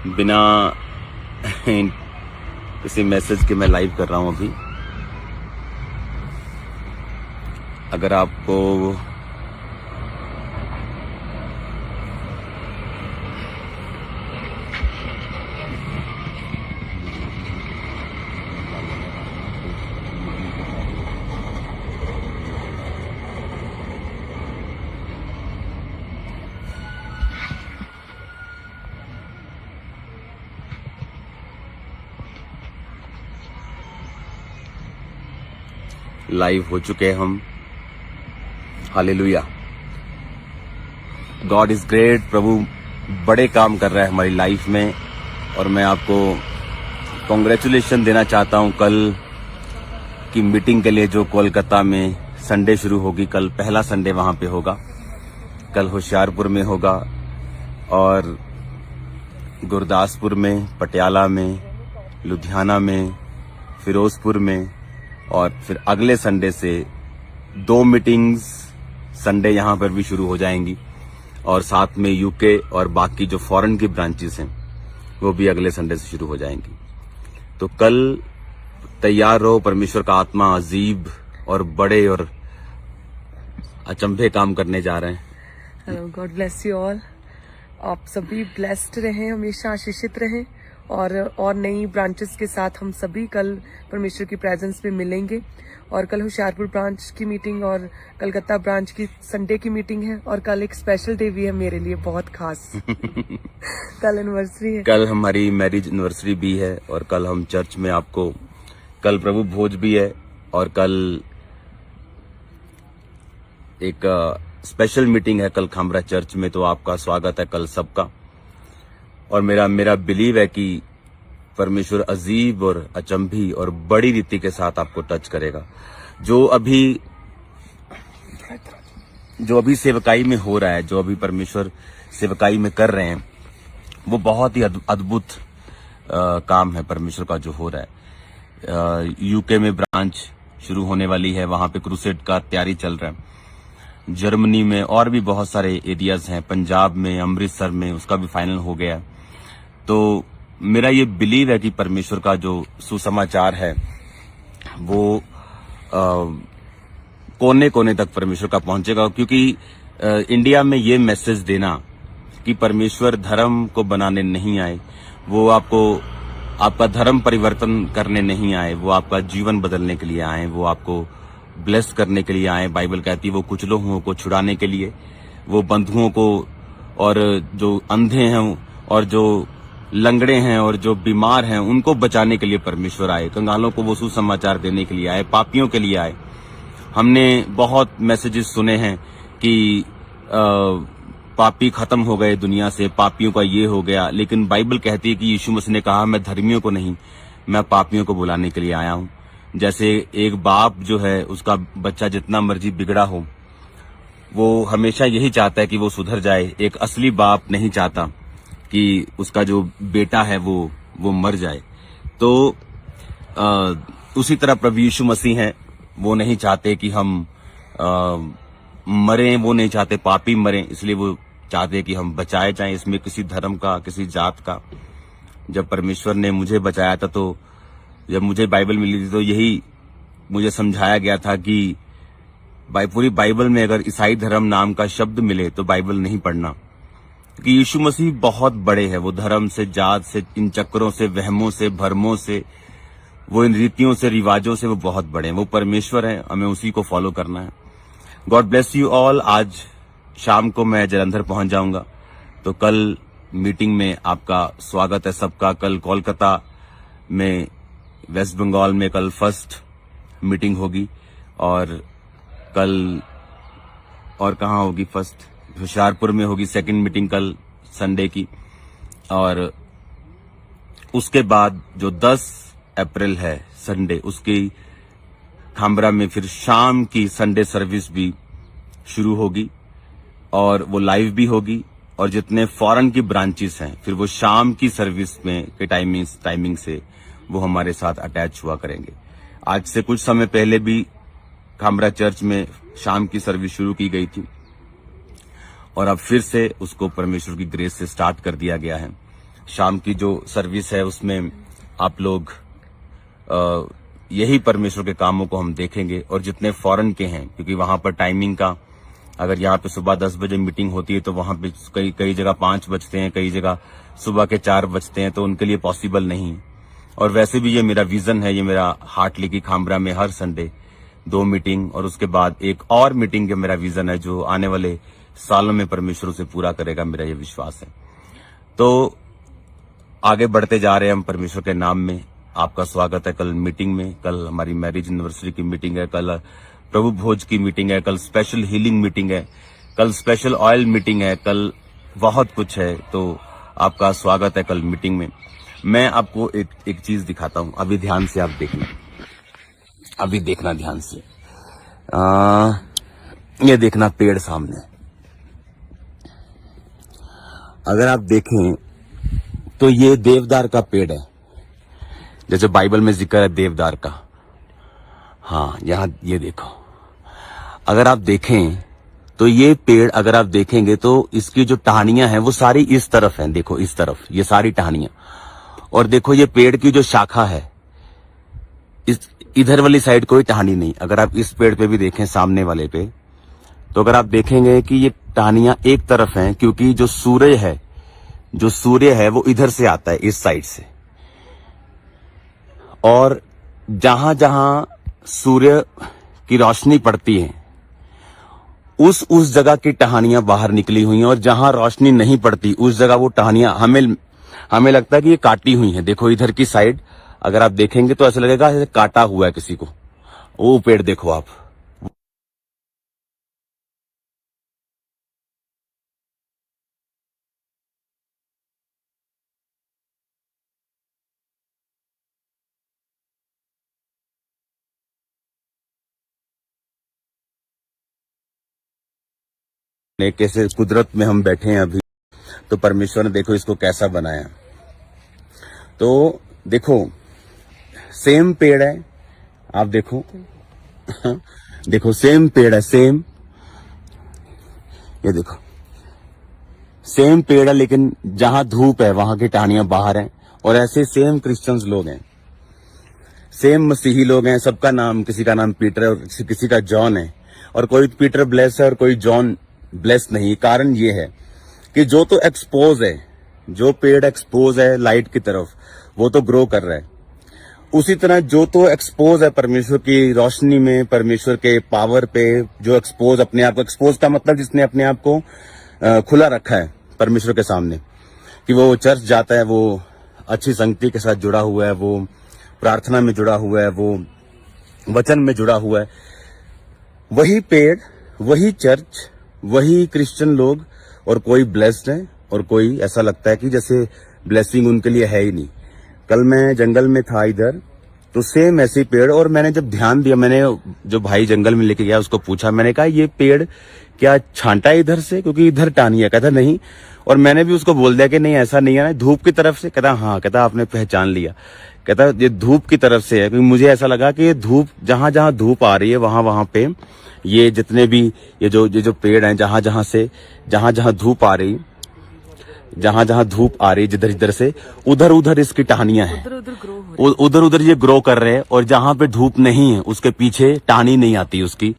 बिना किसी मैसेज के मैं लाइव कर रहा हूं अभी। अगर आपको लाइव हो चुके हैं हम। Hallelujah, God is great. प्रभु बड़े काम कर रहा है हमारी लाइफ में और मैं आपको कॉन्ग्रेचुलेशन देना चाहता हूं। कल की मीटिंग के लिए जो कोलकाता में संडे शुरू होगी, कल पहला संडे वहां पे होगा। कल होशियारपुर में होगा और गुरदासपुर में, पटियाला में, लुधियाना में, फिरोजपुर में और फिर अगले संडे से 2 मीटिंग्स संडे यहां पर भी शुरू हो जाएंगी और साथ में यूके और बाकी जो फॉरेन की ब्रांचेस हैं वो भी अगले संडे से शुरू हो जाएंगी। तो कल तैयार रहो, परमेश्वर का आत्मा अजीब और बड़े और अचंभे काम करने जा रहे हैं। Hello, God bless you all. आप सभी ब्लेस्ड रहें, हमेशा आशीषित रहें और नई ब्रांचेस के साथ हम सभी कल परमेश्वर की प्रेजेंस में मिलेंगे। और कल होशियारपुर ब्रांच की मीटिंग और कलकत्ता ब्रांच की संडे की मीटिंग है और कल एक स्पेशल डे भी है मेरे लिए, बहुत खास। कल एनिवर्सरी है, कल हमारी मैरिज एनिवर्सरी भी है और कल हम चर्च में आपको, कल प्रभु भोज भी है और कल एक स्पेशल मीटिंग है कल खामरा चर्च में। तो आपका स्वागत है कल सबका। और मेरा बिलीव है कि परमेश्वर अजीब और अचंभी और बड़ी रीति के साथ आपको टच करेगा। जो अभी सेवकाई में हो रहा है, जो अभी परमेश्वर सेवकाई में कर रहे हैं, वो बहुत ही अद्भुत काम है परमेश्वर का जो हो रहा है। यूके में ब्रांच शुरू होने वाली है, वहां पे क्रूसेड का तैयारी चल रहा है। जर्मनी में और भी बहुत सारे एरियाज हैं, पंजाब में, अमृतसर में, उसका भी फाइनल हो गया। तो मेरा ये बिलीव है कि परमेश्वर का जो सुसमाचार है वो कोने कोने तक परमेश्वर का पहुंचेगा। क्योंकि इंडिया में ये मैसेज देना कि परमेश्वर धर्म को बनाने नहीं आए, वो आपका धर्म परिवर्तन करने नहीं आए, वो आपका जीवन बदलने के लिए आए, वो आपको ब्लेस करने के लिए आए। बाइबल कहती है वो कुचलों को छुड़ाने के लिए, वो बंधुओं को और जो अंधे हैं और जो लंगड़े हैं और जो बीमार हैं उनको बचाने के लिए परमेश्वर आए। कंगालों को वो सुसमाचार देने के लिए आए, पापियों के लिए आए। हमने बहुत मैसेजेस सुने हैं कि पापी खत्म हो गए दुनिया से, पापियों का ये हो गया, लेकिन बाइबल कहती है कि यीशु मसीह ने कहा मैं धर्मियों को नहीं, मैं पापियों को बुलाने के लिए आया हूं। जैसे एक बाप जो है उसका बच्चा जितना मर्जी बिगड़ा हो, वो हमेशा यही चाहता है कि वो सुधर जाए। एक असली बाप नहीं चाहता कि उसका जो बेटा है वो मर जाए। तो उसी तरह प्रभु यीशु मसीह हैं, वो नहीं चाहते कि हम मरें, वो नहीं चाहते पापी मरें, इसलिए वो चाहते कि हम बचाए जाएं। इसमें किसी धर्म का, किसी जात का। जब परमेश्वर ने मुझे बचाया था, तो जब मुझे बाइबल मिली थी तो यही मुझे समझाया गया था कि पूरी बाइबल में अगर ईसाई धर्म नाम का शब्द मिले तो बाइबल नहीं पढ़ना, क्योंकि यीशु मसीह बहुत बड़े हैं। वो धर्म से, जात से, इन चक्रों से, वहमों से, भरमों से, वो इन रीतियों से, रिवाजों से वो बहुत बड़े हैं। वो परमेश्वर हैं, हमें उसी को फॉलो करना है। God bless you all. आज शाम को मैं जलंधर पहुंच जाऊंगा, तो कल मीटिंग में आपका स्वागत है सबका। कल कोलकाता में, वेस्ट बंगाल में कल फर्स्ट मीटिंग होगी और कल और कहाँ होगी फर्स्ट? होशियारपुर में होगी सेकंड मीटिंग कल संडे की। और उसके बाद जो 10 अप्रैल है संडे, उसकी खामरा में फिर शाम की संडे सर्विस भी शुरू होगी और वो लाइव भी होगी। और जितने फॉरेन की ब्रांचेस हैं फिर वो शाम की सर्विस में के टाइमिंग से वो हमारे साथ अटैच हुआ करेंगे। आज से कुछ समय पहले भी खामरा चर्च में शाम की सर्विस शुरू की गई थी और अब फिर से उसको परमेश्वर की ग्रेस से स्टार्ट कर दिया गया है। शाम की जो सर्विस है उसमें आप लोग यही परमेश्वर के कामों को हम देखेंगे। और जितने फॉरेन के हैं, क्योंकि वहां पर टाइमिंग का, अगर यहाँ पे सुबह 10 बजे मीटिंग होती है तो वहां पे कई जगह 5 बजते हैं, कई जगह सुबह के 4 बजते हैं, तो उनके लिए पॉसिबल नहीं। और वैसे भी ये मेरा विजन है, ये मेरा हार्ट लेकी खामरा में हर संडे 2 मीटिंग और उसके बाद एक और मीटिंग का मेरा विजन है जो आने वाले सालों में परमेश्वर उसे पूरा करेगा, मेरा ये विश्वास है। तो आगे बढ़ते जा रहे हैं हम परमेश्वर के नाम में। आपका स्वागत है कल मीटिंग में। कल हमारी मैरिज एनिवर्सरी की मीटिंग है, कल प्रभु भोज की मीटिंग है, कल स्पेशल हीलिंग मीटिंग है, कल स्पेशल ऑयल मीटिंग है, कल बहुत कुछ है। तो आपका स्वागत है कल मीटिंग में। मैं आपको एक चीज दिखाता हूं, अभी ध्यान से आप देखना, अभी देखना ध्यान से। ये देखना पेड़ सामने, अगर आप देखें तो ये देवदार का पेड़ है, जैसे बाइबल में जिक्र है देवदार का। हाँ, यहां ये देखो, अगर आप देखें तो ये पेड़, अगर आप देखेंगे तो इसकी जो टहनियां हैं वो सारी इस तरफ हैं। देखो इस तरफ ये सारी टहनियां, और देखो ये पेड़ की जो शाखा है, इस इधर वाली साइड कोई टहनी नहीं। अगर आप इस पेड़ पे भी देखें, सामने वाले पे, तो अगर आप देखेंगे कि ये टहनियां एक तरफ हैं, क्योंकि जो सूर्य है वो इधर से आता है, इस साइड से, और जहां जहां सूर्य की रोशनी पड़ती है उस जगह की टहनियां बाहर निकली हुई हैं, और जहां रोशनी नहीं पड़ती उस जगह वो टहनियां हमें लगता है कि ये काटी हुई हैं। देखो इधर की साइड अगर आप देखेंगे तो ऐसा लगेगा जैसे काटा हुआ है किसी को। वो पेड़ देखो आप, कैसे कुदरत में हम बैठे हैं अभी, तो परमेश्वर ने देखो इसको कैसा बनाया। तो देखो सेम पेड़ है, आप देखो देखो सेम पेड़ है, सेम, ये देखो सेम पेड़ है, लेकिन जहां धूप है वहां की टहनियां बाहर हैं। और ऐसे सेम क्रिश्चियंस लोग हैं, सेम मसीही लोग हैं, सबका नाम, किसी का नाम पीटर है और किसी का जॉन है, और कोई पीटर ब्लेस है और कोई जॉन ब्लेस नहीं। कारण ये है कि जो तो एक्सपोज है, जो पेड़ एक्सपोज है लाइट की तरफ, वो तो ग्रो कर रहा है। उसी तरह जो तो एक्सपोज है परमेश्वर की रोशनी में, परमेश्वर के पावर पे, जो एक्सपोज, अपने आप को एक्सपोज का मतलब जिसने अपने आप को खुला रखा है परमेश्वर के सामने, कि वो चर्च जाता है, वो अच्छी संगति के साथ जुड़ा हुआ है, वो प्रार्थना में जुड़ा हुआ है, वो वचन में जुड़ा हुआ है, वही पेड़, वही चर्च, वही क्रिश्चियन लोग, और कोई ब्लेस्ड है और कोई ऐसा लगता है कि जैसे ब्लेसिंग उनके लिए है ही नहीं। कल मैं जंगल में था इधर, तो सेम ऐसे पेड़, और मैंने जब ध्यान दिया, मैंने जो भाई जंगल में लेके गया उसको पूछा, मैंने कहा ये पेड़ क्या छांटा है इधर से, क्योंकि इधर टानी है? कहता नहीं। और मैंने भी उसको बोल दिया कि नहीं ऐसा नहीं है ना, धूप की तरफ से। कहता हाँ, कहता आपने पहचान लिया, कहता ये धूप की तरफ से है, क्योंकि मुझे ऐसा लगा कि ये धूप, जहां जहां धूप आ रही है वहां पे ये जितने भी ये जो पेड़ हैं, जहां जहां धूप आ रही, जिधर जिधर से उधर इसकी टहनियां हैं, उधर ये ग्रो कर रहे हैं, और जहां पे धूप नहीं है उसके पीछे टहनी नहीं आती उसकी,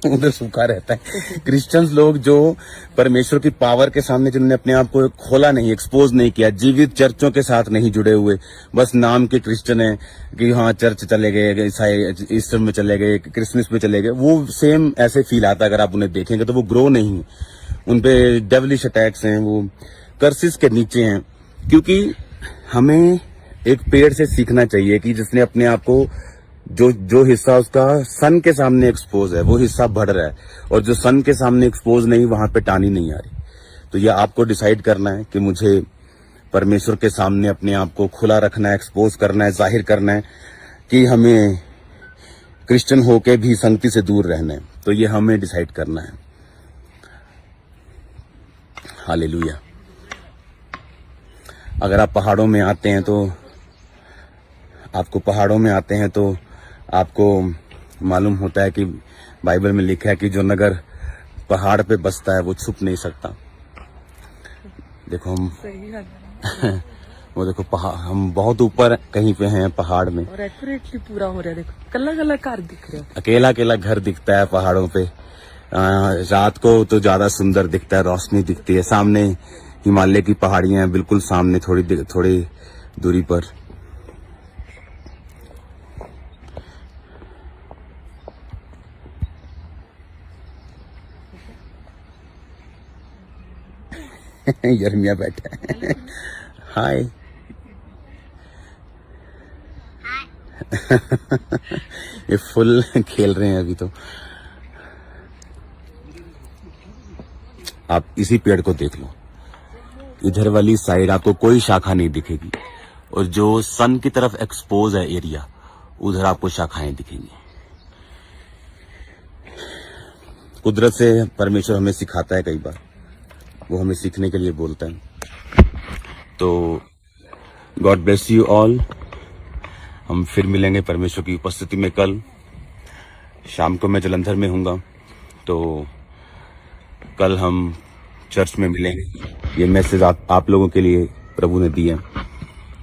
उधर सूखा रहता है। क्रिश्चियंस लोग जो परमेश्वर की पावर के सामने, जिन्होंने अपने आप को खोला नहीं, एक्सपोज नहीं किया, जीवित चर्चों के साथ नहीं जुड़े हुए, बस नाम के क्रिश्चियन है कि हाँ चर्च चले गए, ईसाई ईस्टर में चले गए, क्रिसमस में चले गए, वो सेम ऐसे फील आता है। अगर आप उन्हें देखेंगे तो वो ग्रो नहीं है, उनपे डेविलिश अटैक्स हैं, वो कर्सिस के नीचे हैं। क्योंकि हमें एक पेड़ से सीखना चाहिए कि जिसने अपने आप को, जो हिस्सा उसका सन के सामने एक्सपोज है वो हिस्सा बढ़ रहा है, और जो सन के सामने एक्सपोज नहीं, वहां पे टानी नहीं आ रही। तो ये आपको डिसाइड करना है कि मुझे परमेश्वर के सामने अपने आप को खुला रखना है, एक्सपोज करना है, जाहिर करना है कि हमें क्रिश्चियन होके भी संगति से दूर रहना है। तो ये हमें डिसाइड करना है। हालेलुया। अगर आप पहाड़ों में आते हैं तो आपको मालूम होता है कि बाइबल में लिखा है कि जो नगर पहाड़ पे बसता है वो छुप नहीं सकता। देखो हम सही है वो देखो पहाड़, हम बहुत ऊपर कहीं पे हैं पहाड़ में, और एक्यूरेटली पूरा हो रहा है। देखो कलर कलर कार दिख रहे हो। अकेला अकेला घर दिखता है पहाड़ों पे। रात को तो ज्यादा सुंदर दिखता है, रोशनी दिखती है। सामने हिमालय की पहाड़ियां हैं, बिल्कुल सामने थोड़ी दूरी पर। यर्मिया बैठा है। हाय। ये फुल खेल रहे हैं अभी तो। आप इसी पेड़ को देख लो, इधर वाली साइड आपको कोई शाखा नहीं दिखेगी, और जो सन की तरफ एक्सपोज है एरिया, उधर आपको शाखाएं दिखेंगी। कुदरत से परमेश्वर हमें सिखाता है, कई बार वो हमें सीखने के लिए बोलता है। तो गॉड ब्लेस यू ऑल। हम फिर मिलेंगे परमेश्वर की उपस्थिति में। कल शाम को मैं जलंधर में हूँगा, तो कल हम चर्च में मिलेंगे। ये मैसेज आप लोगों के लिए प्रभु ने दिया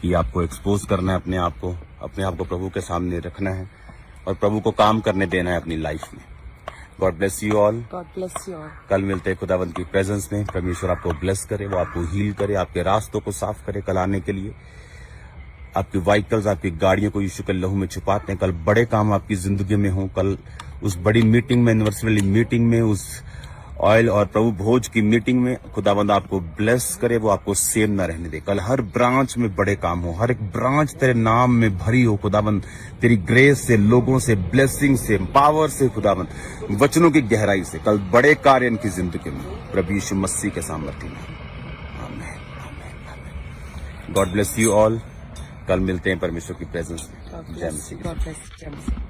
कि आपको एक्सपोज करना है अपने आप को प्रभु के सामने रखना है, और प्रभु को काम करने देना है अपनी लाइफ में। God bless you all. God bless you all. कल मिलते हैं खुदावंत की प्रेजेंस में। परमेश्वर आपको ब्लेस करे, वो आपको हील करे, आपके रास्तों को साफ करे कल आने के लिए। आपकी व्हीकल्स, आपकी गाड़ियों को यीशु के लहू में छुपाते हैं। कल बड़े काम आपकी जिंदगी में हो। कल उस बड़ी मीटिंग में, एनिवर्सरी मीटिंग में, उस ऑयल और प्रभु भोज की मीटिंग में खुदाबंद आपको ब्लेस करे, वो आपको सेम ना रहने दे। कल हर ब्रांच में बड़े काम हो, हर एक ब्रांच तेरे नाम में भरी हो खुदाबंद, तेरी ग्रेस से, लोगों से, ब्लेसिंग से, पावर से खुदाबंद, वचनों की गहराई से। कल बड़े कार्य इनकी जिंदगी में प्रभु यीशु मसीह के सामर्थ्य में। आमीन, आमीन, आमीन। God bless you all. कल मिलते हैं परमेश्वर की प्रेजेंस में। जय मसीह। God bless. जय मसीह।